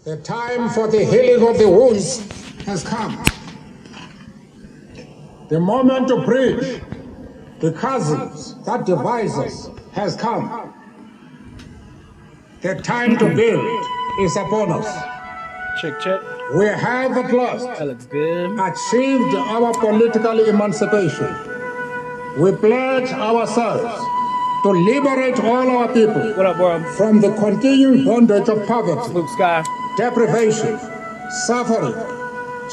The time for the healing of the wounds has come. The moment to bridge the chasms that divide us has come. The time to build is upon us. Check. We have at last That looks good. achieved our political emancipation. We pledge ourselves to liberate all our people What up, world? from the continuing bondage of poverty, Luke Skyy. deprivation, suffering,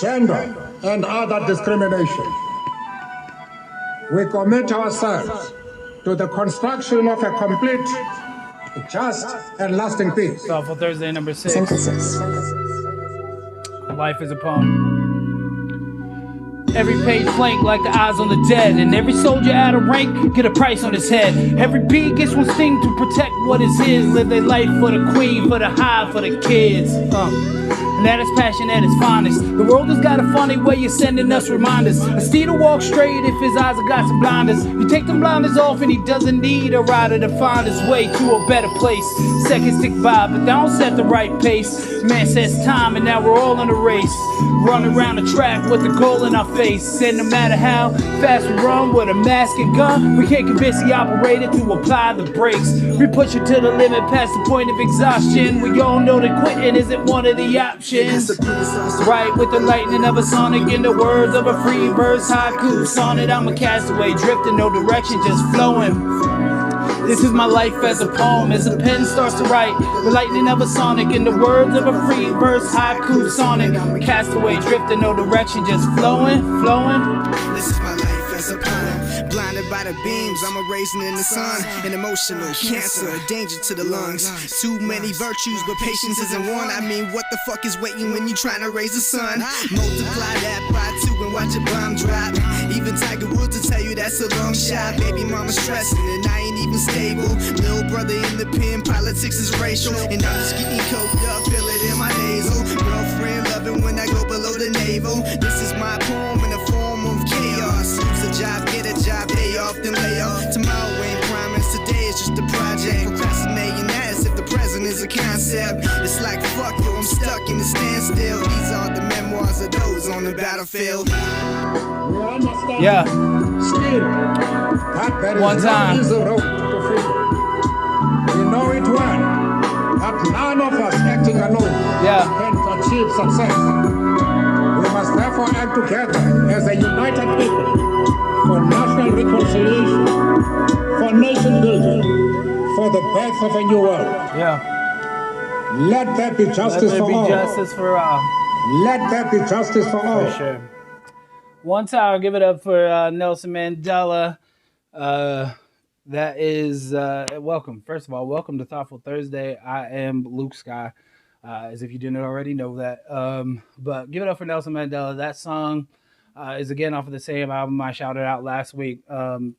gender, and other discrimination. We commit ourselves to the construction of a complete, just, and lasting peace. Thoughtful Thursday number 6. Synthesis. Life is a poem. Every page blank like the eyes on the dead, and every soldier out of rank get a price on his head. Every bee gets one sting to protect what is his. Live their life for the queen, for the hive, for the kids. And that is passion at its finest. The world has got a funny way of sending us reminders. A steed will walk straight if his eyes have got some blinders. You take them blinders off and he doesn't need a rider to find his way to a better place. Seconds tick by, but they don't set the right pace. Man says time and now we're all in a race. Run around the track with the goal in our face. And no matter how fast we run with a mask and gun, we can't convince the operator to apply the brakes. We push it to the limit past the point of exhaustion. We all know that quitting isn't one of the options. Right with the lightning of a sonic, in the words of a free verse haiku sonnet. I'm a castaway drifting, no direction, just flowing. This is my life as a poem, as a pen starts to write. The lightning of a sonic, in the words of a free verse haiku sonnet. Castaway drifting, no direction, just flowing. This is my life as a poem. Blinded by the beams, I'm a raisin in the sun. An emotional cancer, a danger to the lungs. Too many virtues, but patience isn't one. I mean, what the fuck is waiting when you trying to raise a son? Multiply that by 2 and watch a bomb drop. Even Tiger Woods will tell you that's a long shot. Baby mama stressing and I ain't even stable. Little brother in the pen, politics is racial. And I'm just getting coked up, feel it in my nasal. Girlfriend loving when I go below the navel. This is my poem in the form of chaos. Lose a job, get a job, day off, then lay off. Tomorrow ain't promise, today is just a project. Procrastinating as if the present is a concept. It's like fuck you, I'm stuck in a standstill. These are the memoirs of those on the battlefield. Yeah. Still, that there is One no time. easy road to freedom. We know it well, that none of us acting alone can achieve success. We must therefore act together as a united people for national reconciliation, for nation building, for the birth of a new world. Yeah. Let there be justice Let there for be all. justice for all. Let there be justice for all. For sure. One time, give it up for Nelson Mandela. That is, welcome. First of all, welcome to Thoughtful Thursday. I am Luke Skyy, as if you didn't already know that. But give it up for Nelson Mandela. That song is again off of the same album I shouted out last week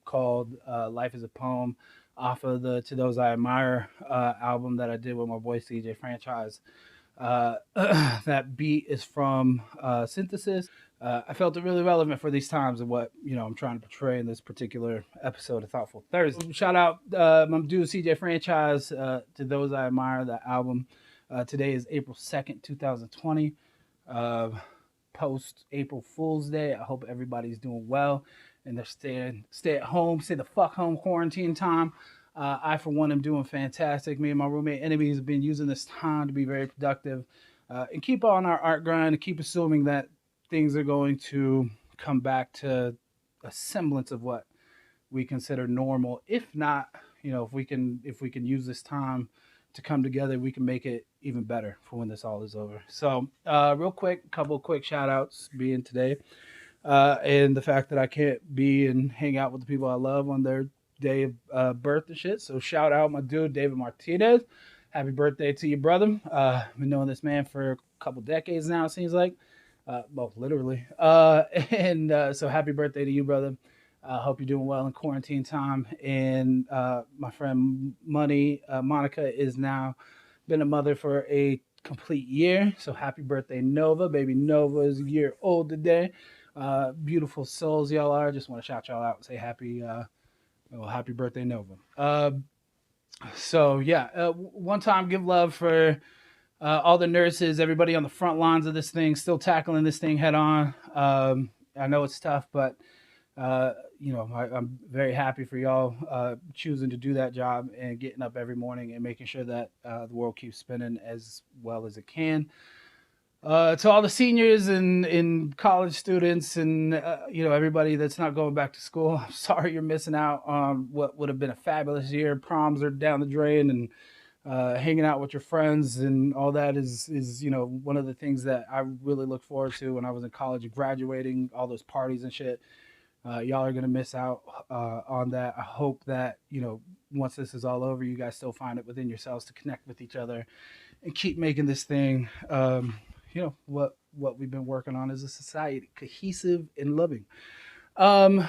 called Life is a Poem, off of the To Those I Admire album that I did with my boy CJ Franchise. That beat is from Synthesis. I felt it really relevant for these times and what I'm trying to portray in this particular episode of Thoughtful Thursday. Shout out my dude CJ Franchise, To Those I Admire, that album. Today is April 2nd, 2020. Post April Fool's Day. I hope everybody's doing well and they're stay at home, stay the fuck home quarantine time. I, for one, am doing fantastic. Me and my roommate enemies have been using this time to be very productive and keep on our art grind and keep assuming that things are going to come back to a semblance of what we consider normal. If not, if we can use this time to come together, we can make it even better for when this all is over. So real quick, couple of quick shout outs being today and the fact that I can't be and hang out with the people I love on their day of birth and shit. So shout out my dude, David Martinez. Happy birthday to you, brother. Been knowing this man for a couple decades now, it seems like. Well, literally. So happy birthday to you, brother. Hope you're doing well in quarantine time. And my friend Monica is now been a mother for a complete year. So happy birthday, Nova. Baby Nova is a year old today. Beautiful souls y'all are. Just want to shout y'all out and say happy birthday, Nova. So yeah, one time give love for all the nurses, everybody on the front lines of this thing, still tackling this thing head on. I know it's tough, but I'm very happy for y'all choosing to do that job and getting up every morning and making sure that the world keeps spinning as well as it can. To all the seniors and college students and everybody that's not going back to school, I'm sorry you're missing out on what would have been a fabulous year. Proms are down the drain, and hanging out with your friends and all that is one of the things that I really look forward to when I was in college, graduating, all those parties and shit. Y'all are gonna miss out on that. I hope that once this is all over, you guys still find it within yourselves to connect with each other and keep making this thing what we've been working on as a society, cohesive and loving.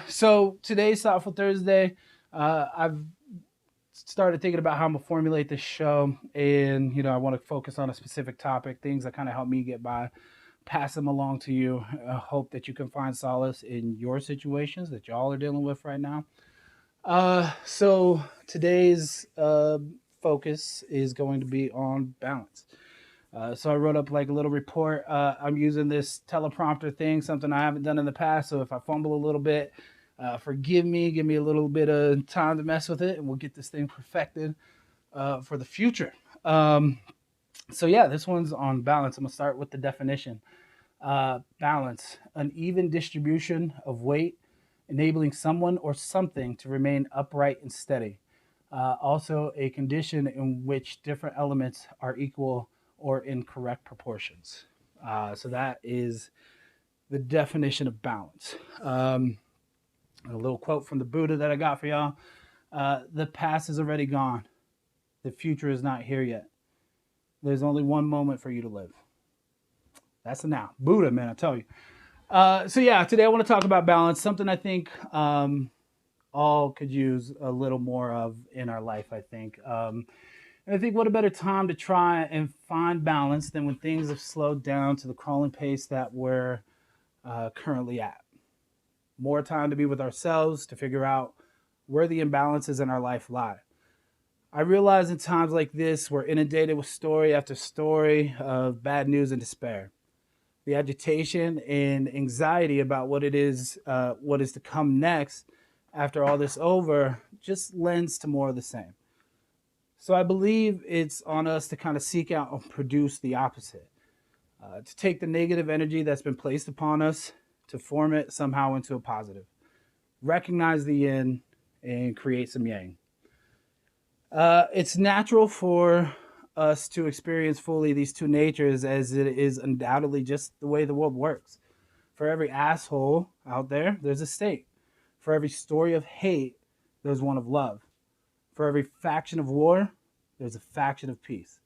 So today's Thoughtful Thursday. I've started thinking about how I'm gonna formulate this show, and I want to focus on a specific topic, things that kind of help me get by, pass them along to you. I hope that you can find solace in your situations that y'all are dealing with right now. So today's focus is going to be on balance. So I wrote up like a little report. I'm using this teleprompter thing, something I haven't done in the past. So if I fumble a little bit, forgive me, give me a little bit of time to mess with it, and we'll get this thing perfected for the future. So yeah, this one's on balance. I'm gonna start with the definition. Balance, an even distribution of weight, enabling someone or something to remain upright and steady. Also a condition in which different elements are equal or in correct proportions. So that is the definition of balance. A little quote from the Buddha that I got for y'all. The past is already gone. The future is not here yet. There's only one moment for you to live. That's the now. Buddha, man, I tell you. So yeah, today I want to talk about balance, something I think all could use a little more of in our life, I think. And I think what a better time to try and find balance than when things have slowed down to the crawling pace that we're currently at. More time to be with ourselves, to figure out where the imbalances in our life lie. I realize in times like this, we're inundated with story after story of bad news and despair. The agitation and anxiety about what is to come next after all this over just lends to more of the same. So I believe it's on us to kind of seek out and produce the opposite, to take the negative energy that's been placed upon us, to form it somehow into a positive. Recognize the yin and create some yang. It's natural for us to experience fully these two natures, as it is undoubtedly just the way the world works. For every asshole out there, there's a state. For every story of hate, there's one of love. For every faction of war, there's a faction of peace.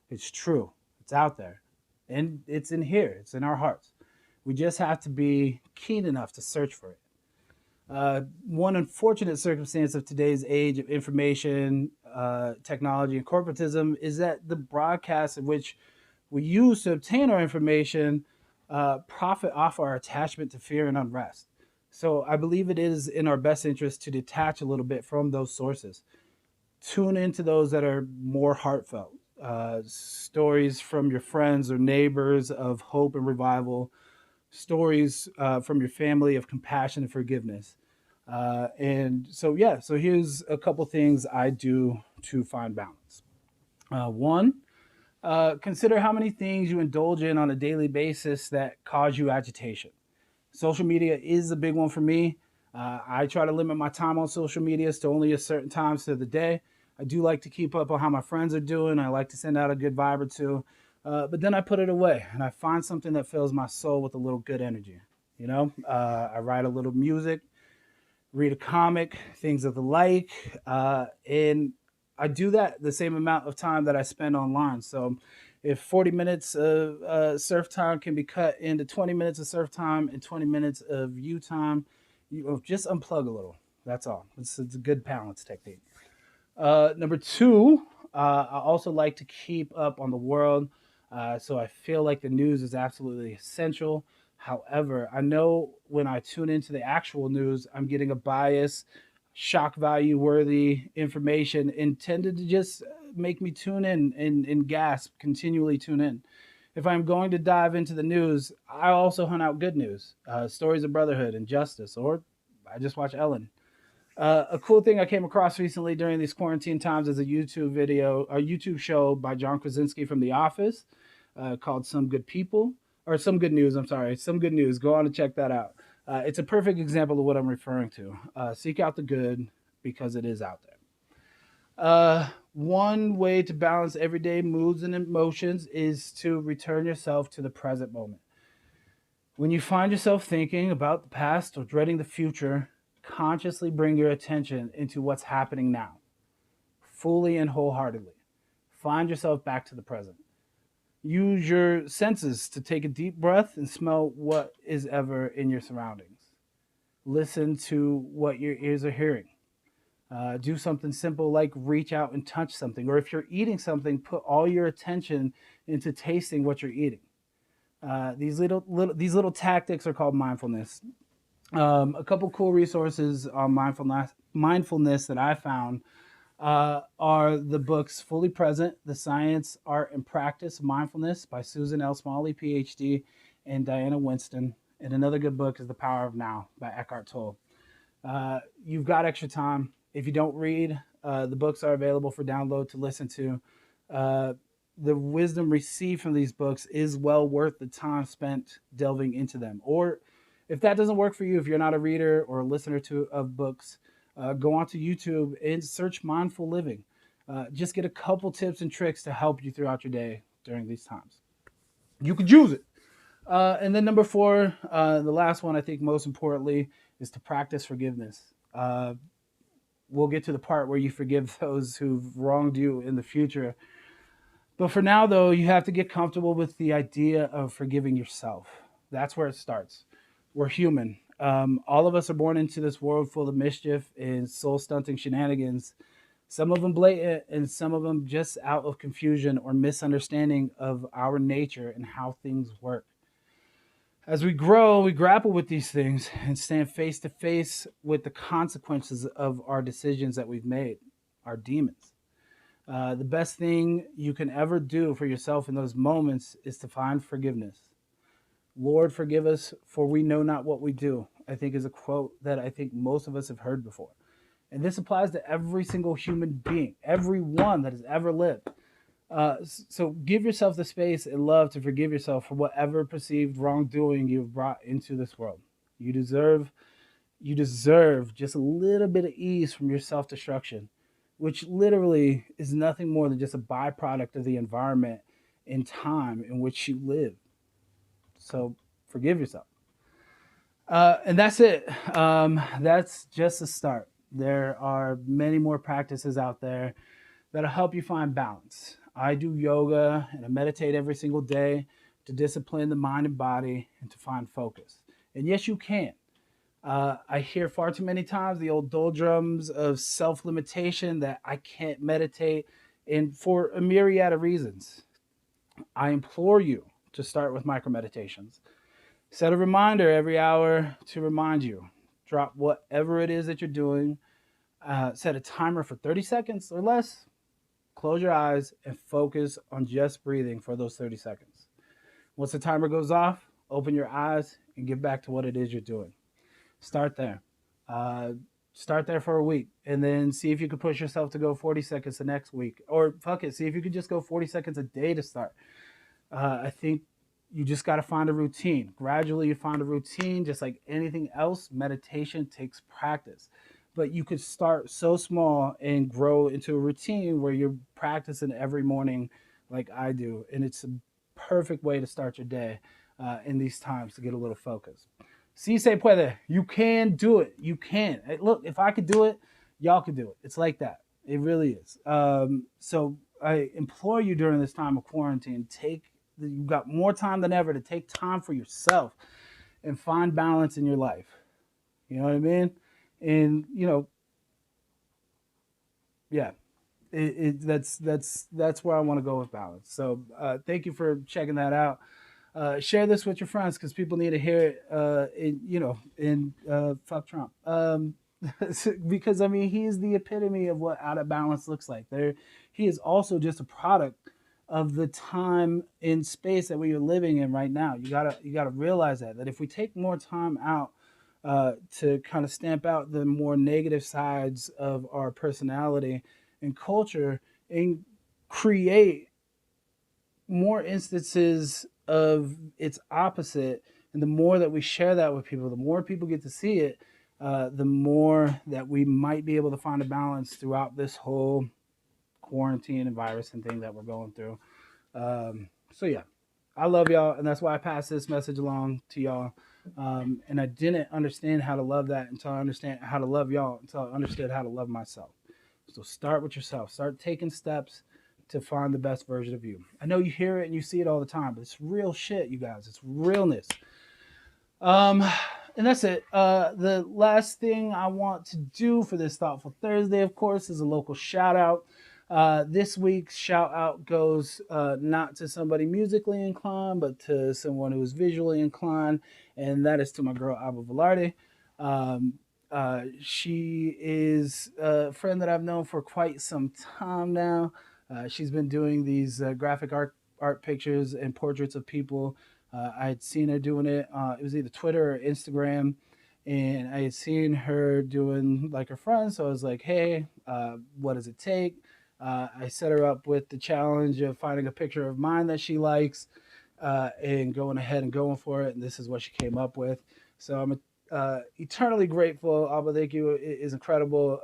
It's true. It's out there. And it's in here. It's in our hearts. We just have to be keen enough to search for it. One unfortunate circumstance of today's age of information, technology, and corporatism is that the broadcasts in which we use to obtain our information profit off our attachment to fear and unrest. So I believe it is in our best interest to detach a little bit from those sources. Tune into those that are more heartfelt. Stories from your friends or neighbors of hope and revival. Stories from your family of compassion and forgiveness. So here's a couple things I do to find balance. One, consider how many things you indulge in on a daily basis that cause you agitation. Social media is a big one for me. I try to limit my time on social media to only a certain times of the day. I do like to keep up on how my friends are doing. I like to send out a good vibe or two. But then I put it away and I find something that fills my soul with a little good energy. I write a little music, read a comic, things of the like. And I do that the same amount of time that I spend online. So if 40 minutes of surf time can be cut into 20 minutes of surf time and 20 minutes of you time, just unplug a little. That's all. It's a good balance technique. Number two, I also like to keep up on the world. So I feel like the news is absolutely essential. However, I know when I tune into the actual news, I'm getting a bias shock value worthy information intended to just make me tune in and gasp, continually tune in. If I'm going to dive into the news, I also hunt out good news, stories of brotherhood and justice, or I just watch Ellen. A cool thing I came across recently during these quarantine times is a YouTube show by John Krasinski from The Office, called Some Good People, or Some Good News. I'm sorry, Some Good News. Go on and check that out. It's a perfect example of what I'm referring to. Seek out the good because it is out there. One way to balance everyday moods and emotions is to return yourself to the present moment. When you find yourself thinking about the past or dreading the future, consciously bring your attention into what's happening now, fully and wholeheartedly. Find yourself back to the present. Use your senses to take a deep breath and smell what is ever in your surroundings. Listen to what your ears are hearing. Do something simple like reach out and touch something. Or if you're eating something, put all your attention into tasting what you're eating. These little tactics are called mindfulness. A couple cool resources on mindfulness that I found are the books Fully Present, The Science, Art, and Practice of Mindfulness by Susan L. Smalley, PhD, and Diana Winston. And another good book is The Power of Now by Eckhart Tolle. You've got extra time. If you don't read, the books are available for download to listen to. The wisdom received from these books is well worth the time spent delving into them. Or if that doesn't work for you, if you're not a reader or a listener of books, go onto YouTube and search mindful living. Just get a couple tips and tricks to help you throughout your day during these times. You could use it. And then number 4, the last one, I think most importantly, is to practice forgiveness. We'll get to the part where you forgive those who've wronged you in the future. But for now, though, you have to get comfortable with the idea of forgiving yourself. That's where it starts. We're human. All of us are born into this world full of mischief and soul-stunting shenanigans, some of them blatant and some of them just out of confusion or misunderstanding of our nature and how things work. As we grow, we grapple with these things and stand face to face with the consequences of our decisions that we've made, our demons. The best thing you can ever do for yourself in those moments is to find forgiveness. Lord, forgive us, for we know not what we do, I think is a quote that I think most of us have heard before. And this applies to every single human being, everyone that has ever lived. So give yourself the space and love to forgive yourself for whatever perceived wrongdoing you've brought into this world. You deserve just a little bit of ease from your self-destruction, which literally is nothing more than just a byproduct of the environment and time in which you live. So forgive yourself. And that's it. That's just a start. There are many more practices out there that'll help you find balance. I do yoga and I meditate every single day to discipline the mind and body and to find focus. And yes, you can. I hear far too many times the old doldrums of self-limitation that I can't meditate, and for a myriad of reasons. I implore you to start with micro meditations. Set a reminder every hour to remind you. Drop whatever it is that you're doing. Set a timer for 30 seconds or less. Close your eyes and focus on just breathing for those 30 seconds. Once the timer goes off, open your eyes and get back to what it is you're doing. Start there. Start there for a week and then see if you can push yourself to go 40 seconds the next week. Or fuck it, see if you could just go 40 seconds a day to start. I think you just got to find a routine. Gradually you find a routine. Just like anything else, meditation takes practice. But you could start so small and grow into a routine where you're practicing every morning like I do. And it's a perfect way to start your day in these times to get a little focus. Si se puede. You can do it. You can. Look, if I could do it, y'all could do it. It's like that. It really is. So I implore you during this time of quarantine, you've got more time than ever to take time for yourself and find balance in your life. You know what I mean? And, yeah, that's where I want to go with balance. So thank you for checking that out. Share this with your friends because people need to hear it, fuck Trump. because I mean, he is the epitome of what out of balance looks like. He is also just a product of the time and space that we are living in right now. You gotta realize that if we take more time out to kind of stamp out the more negative sides of our personality and culture and create more instances of its opposite, and the more that we share that with people, the more people get to see it, the more that we might be able to find a balance throughout this whole quarantine and virus and thing that we're going through. So yeah, I love y'all, and that's why I passed this message along to y'all. And I didn't understand how to love that until I understand how to love y'all, until I understood how to love myself. So start with yourself. Start taking steps to find the best version of you. I know you hear it and you see it all the time, but it's real shit, you guys. It's realness. And that's it. The last thing I want to do for this Thoughtful Thursday, of course, is a local shout out. This week's shout out goes not to somebody musically inclined, but to someone who is visually inclined, and that is to my girl Ava Velarde. She is a friend that I've known for quite some time now. She's been doing these graphic art pictures and portraits of people. I had seen her doing it. It was either Twitter or Instagram, and I had seen her doing like her friends. So I was like, hey, what does it take? I set her up with the challenge of finding a picture of mine that she likes and going ahead and going for it. And this is what she came up with. So I'm eternally grateful. Abba, thank you. It is incredible.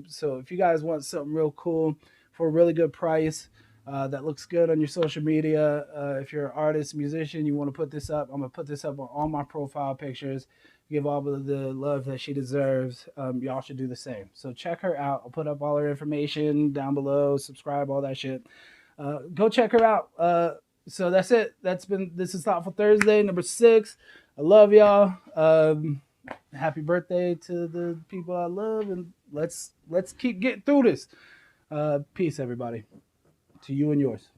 So if you guys want something real cool for a really good price that looks good on your social media, if you're an artist, musician, you want to put this up, I'm going to put this up on all my profile pictures. Give Abba the love that she deserves. Y'all should do the same. So check her out. I'll put up all her information down below. Subscribe, all that shit. Go check her out. So that's it. This is Thoughtful Thursday, number 6. I love y'all. Happy birthday to the people I love, and let's keep getting through this. Peace, everybody. To you and yours.